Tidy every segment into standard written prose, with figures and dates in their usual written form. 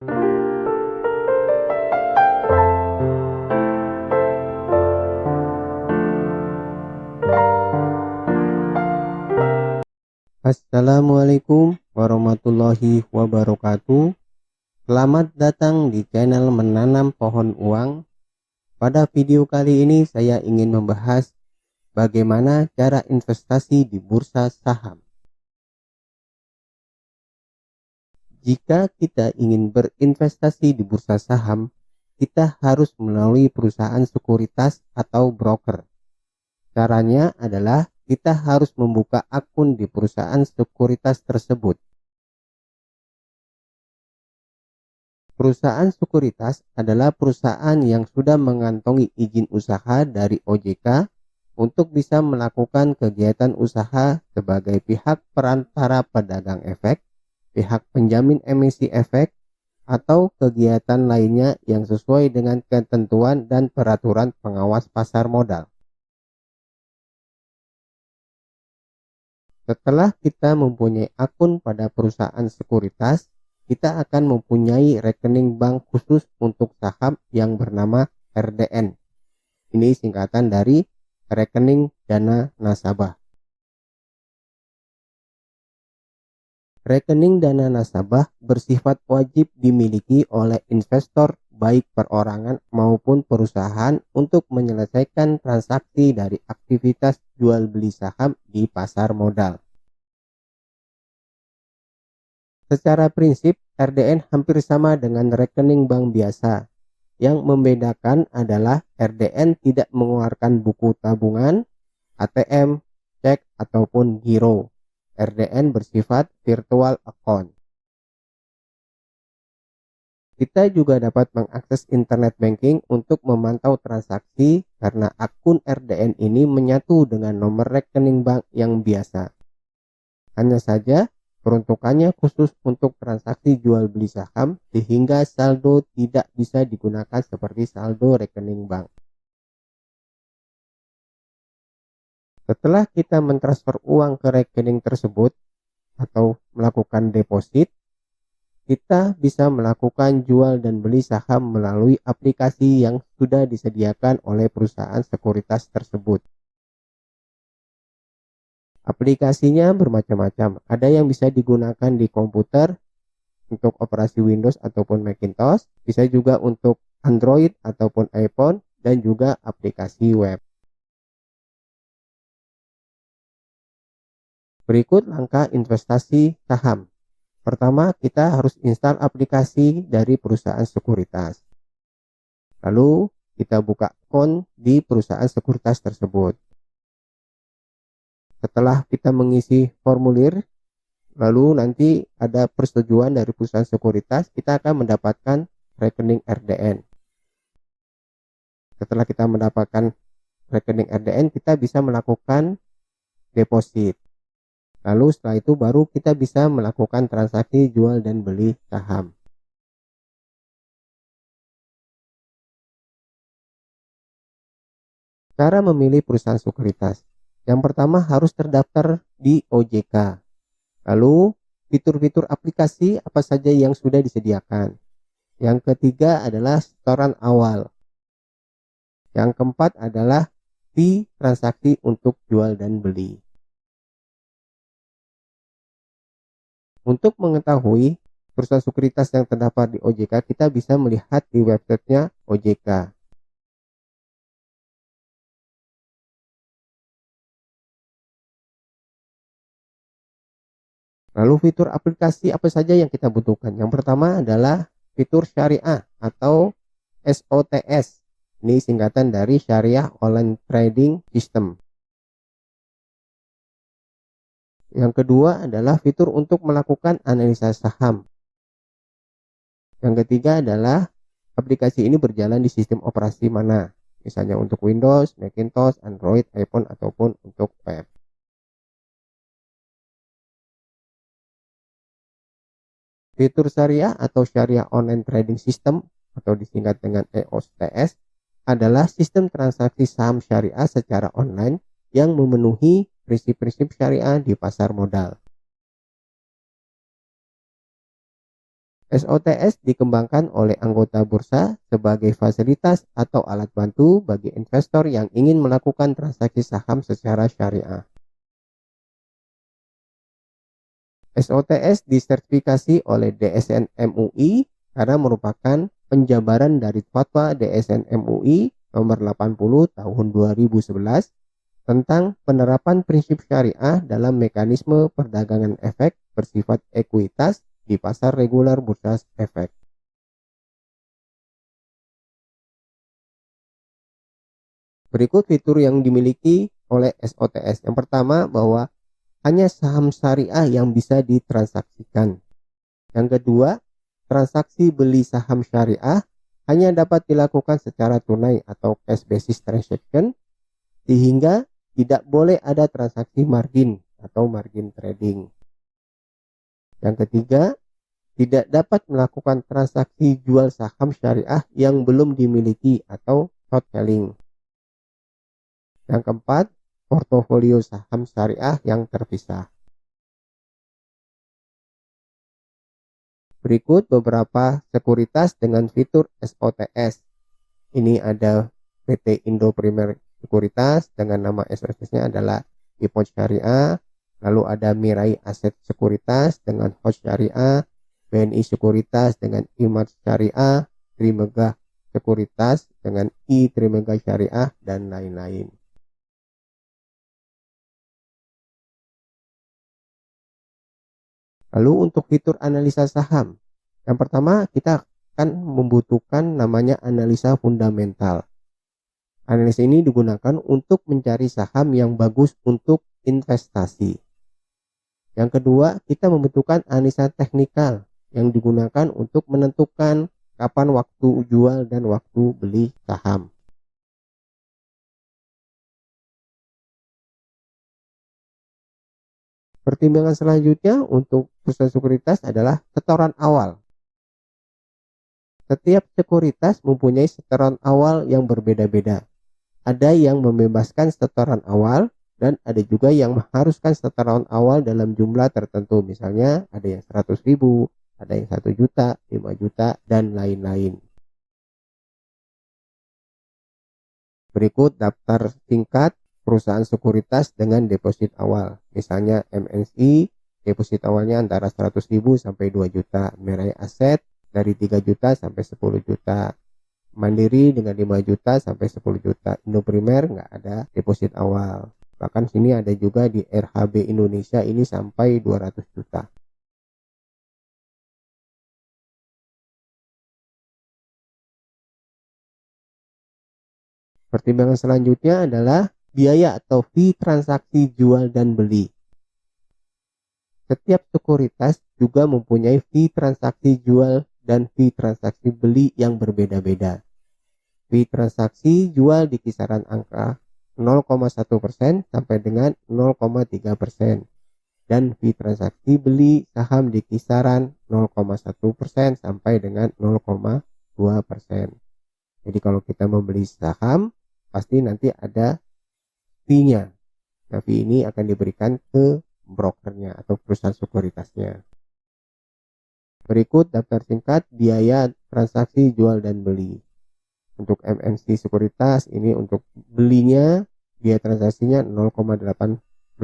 Assalamualaikum warahmatullahi wabarakatuh. Selamat datang di channel Menanam Pohon Uang. Pada video kali ini saya ingin membahas bagaimana cara investasi di bursa saham. Jika kita ingin berinvestasi di bursa saham, kita harus melalui perusahaan sekuritas atau broker. Caranya adalah kita harus membuka akun di perusahaan sekuritas tersebut. Perusahaan sekuritas adalah perusahaan yang sudah mengantongi izin usaha dari OJK untuk bisa melakukan kegiatan usaha sebagai pihak perantara pedagang efek, pihak penjamin emisi efek, atau kegiatan lainnya yang sesuai dengan ketentuan dan peraturan pengawas pasar modal. Setelah kita mempunyai akun pada perusahaan sekuritas, kita akan mempunyai rekening bank khusus untuk saham yang bernama RDN. Ini singkatan dari rekening dana nasabah. Rekening dana nasabah bersifat wajib dimiliki oleh investor baik perorangan maupun perusahaan untuk menyelesaikan transaksi dari aktivitas jual beli saham di pasar modal. Secara prinsip, RDN hampir sama dengan rekening bank biasa. Yang membedakan adalah RDN tidak mengeluarkan buku tabungan, ATM, cek, ataupun giro. RDN bersifat virtual account. Kita juga dapat mengakses internet banking untuk memantau transaksi karena akun RDN ini menyatu dengan nomor rekening bank yang biasa. Hanya saja, peruntukannya khusus untuk transaksi jual beli saham sehingga saldo tidak bisa digunakan seperti saldo rekening bank. Setelah kita mentransfer uang ke rekening tersebut atau melakukan deposit, kita bisa melakukan jual dan beli saham melalui aplikasi yang sudah disediakan oleh perusahaan sekuritas tersebut. Aplikasinya bermacam-macam, ada yang bisa digunakan di komputer untuk operasi Windows ataupun Macintosh, bisa juga untuk Android ataupun iPhone, dan juga aplikasi web. Berikut langkah investasi saham. Pertama, kita harus install aplikasi dari perusahaan sekuritas. Lalu, kita buka akun di perusahaan sekuritas tersebut. Setelah kita mengisi formulir, lalu nanti ada persetujuan dari perusahaan sekuritas, kita akan mendapatkan rekening RDN. Setelah kita mendapatkan rekening RDN, kita bisa melakukan deposit. Lalu setelah itu baru kita bisa melakukan transaksi jual dan beli saham. Cara memilih perusahaan sekuritas. Yang pertama harus terdaftar di OJK. Lalu fitur-fitur aplikasi apa saja yang sudah disediakan. Yang ketiga adalah setoran awal. Yang keempat adalah fee transaksi untuk jual dan beli. Untuk mengetahui perusahaan sekuritas yang terdaftar di OJK, kita bisa melihat di websitenya OJK. Lalu fitur aplikasi apa saja yang kita butuhkan? Yang pertama adalah fitur syariah atau SOTS. Ini singkatan dari Syariah Online Trading System. Yang kedua adalah fitur untuk melakukan analisa saham. Yang ketiga adalah aplikasi ini berjalan di sistem operasi mana, misalnya untuk Windows, Macintosh, Android, iPhone, ataupun untuk web. Fitur syariah atau Syariah Online Trading System atau disingkat dengan EOTS adalah sistem transaksi saham syariah secara online yang memenuhi prinsip-prinsip syariah di pasar modal. SOTS dikembangkan oleh anggota bursa sebagai fasilitas atau alat bantu bagi investor yang ingin melakukan transaksi saham secara syariah. SOTS disertifikasi oleh DSN MUI karena merupakan penjabaran dari fatwa DSN MUI nomor 80 tahun 2011 tentang penerapan prinsip syariah dalam mekanisme perdagangan efek bersifat ekuitas di pasar reguler bursa efek. Berikut fitur yang dimiliki oleh SOTS. Yang pertama, bahwa hanya saham syariah yang bisa ditransaksikan. Yang kedua, transaksi beli saham syariah hanya dapat dilakukan secara tunai atau cash basis transaction, sehingga tidak boleh ada transaksi margin atau margin trading. Yang ketiga, tidak dapat melakukan transaksi jual saham syariah yang belum dimiliki atau short selling. Yang keempat, portofolio saham syariah yang terpisah. Berikut beberapa sekuritas dengan fitur SOTS. Ini ada PT Indo Primer Sekuritas dengan nama SOTS-nya adalah IPOS Syariah. Lalu ada Mirai Aset Sekuritas dengan HOS Syariah, BNI Sekuritas dengan IMAT Syariah, Trimegah Sekuritas dengan Trimegah Syariah, dan lain-lain. Lalu untuk fitur analisa saham, yang pertama kita akan membutuhkan namanya analisa fundamental. Analisa ini digunakan untuk mencari saham yang bagus untuk investasi. Yang kedua, kita membutuhkan analisa teknikal yang digunakan untuk menentukan kapan waktu jual dan waktu beli saham. Pertimbangan selanjutnya untuk perusahaan sekuritas adalah setoran awal. Setiap sekuritas mempunyai setoran awal yang berbeda-beda. Ada yang membebaskan setoran awal dan ada juga yang mengharuskan setoran awal dalam jumlah tertentu. Misalnya ada yang 100.000, ada yang 1 juta, 5 juta, dan lain-lain. Berikut daftar singkat perusahaan sekuritas dengan deposit awal. Misalnya MNC, deposit awalnya antara 100.000 sampai 2 juta. Mirai Aset dari 3 juta sampai 10 juta. Mandiri dengan 5 juta sampai 10 juta. Indo Primer nggak ada deposit awal. Bahkan sini ada juga di RHB Indonesia ini sampai 200 juta. Pertimbangan selanjutnya adalah biaya atau fee transaksi jual dan beli. Setiap sekuritas juga mempunyai fee transaksi jual dan fee transaksi beli yang berbeda-beda. Fee transaksi jual di kisaran angka 0,1% sampai dengan 0,3%. Dan fee transaksi beli saham di kisaran 0,1% sampai dengan 0,2%. Jadi kalau kita membeli saham, pasti nanti ada fee-nya. Nah, fee ini akan diberikan ke brokernya atau perusahaan sekuritasnya. Berikut daftar singkat biaya transaksi jual dan beli. Untuk MNC Sekuritas ini untuk belinya biaya transaksinya 0,18%,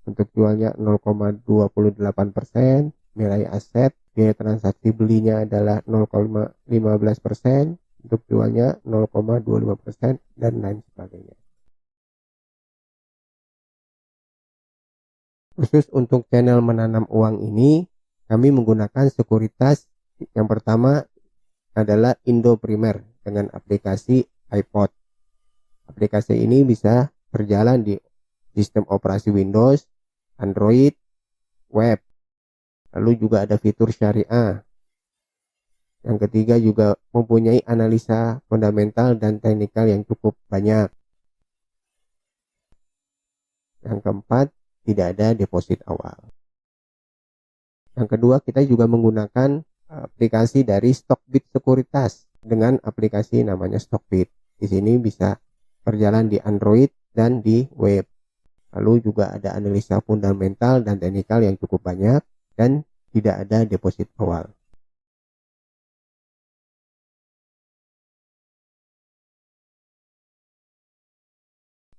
untuk jualnya 0,28%, Mirai Aset biaya transaksi belinya adalah 0,15%, untuk jualnya 0,25%, dan lain sebagainya. Khusus untuk channel menanam uang ini, kami menggunakan sekuritas yang pertama adalah Indo Primer dengan aplikasi iPod. Aplikasi ini bisa berjalan di sistem operasi Windows, Android, web. Lalu juga ada fitur syariah. Yang ketiga juga mempunyai analisa fundamental dan teknikal yang cukup banyak. Yang keempat, tidak ada deposit awal. Yang kedua, kita juga menggunakan aplikasi dari Stockbit Sekuritas dengan aplikasi namanya Stockbit. Di sini bisa berjalan di Android dan di web. Lalu juga ada analisa fundamental dan teknikal yang cukup banyak dan tidak ada deposit awal.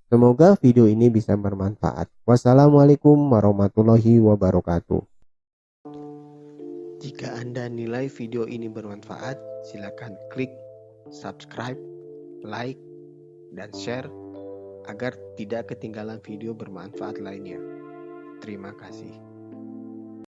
Semoga video ini bisa bermanfaat. Wassalamualaikum warahmatullahi wabarakatuh. Jika Anda nilai video ini bermanfaat, silakan klik subscribe, like, dan share agar tidak ketinggalan video bermanfaat lainnya. Terima kasih.